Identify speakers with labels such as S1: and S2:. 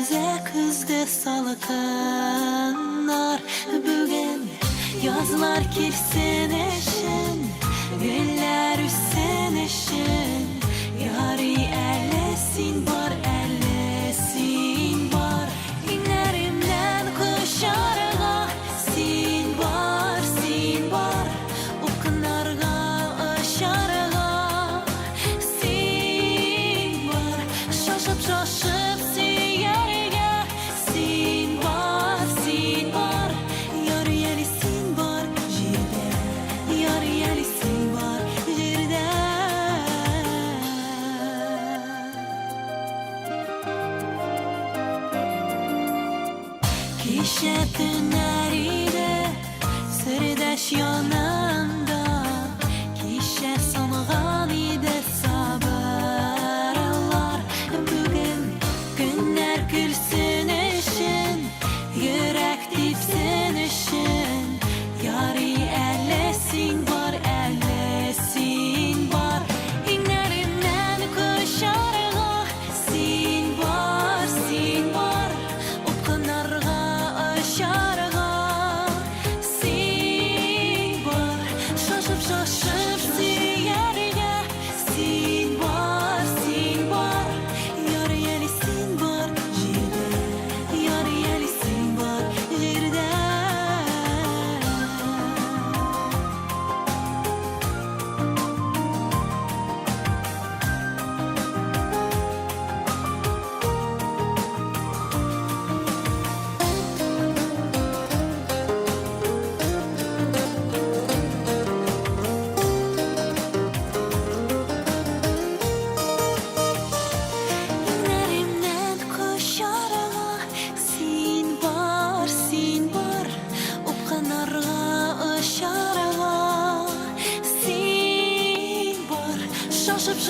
S1: Күзде салқынlar бүгін Yazlar келсін үшін Гүлләр үссін үшін Яры әлі син бар, әлі син бар Инәремнән құшарға Син бар, Оқынарға, ұшарға Син бар, шашып сүйерге Син бар, яры әлі син бар жерде Яры әлі син бар жерде Кеше түнәр иде Сірдәш янында Кеше солған иде сабырлар Бүгін күннәр күлсін үшін Йөрәк типсін үшін Яры әлі син бар, әлі син бар Инәремнән құшарға Син бар, Оқынарға, ұшарға Син бар, шашып сүйерге Син бар, яры әлі син бар жерде Яры әлі син бар жерде Инәремнән құшарға Син бар, Оқынарға, ұшарға Син бар, шашып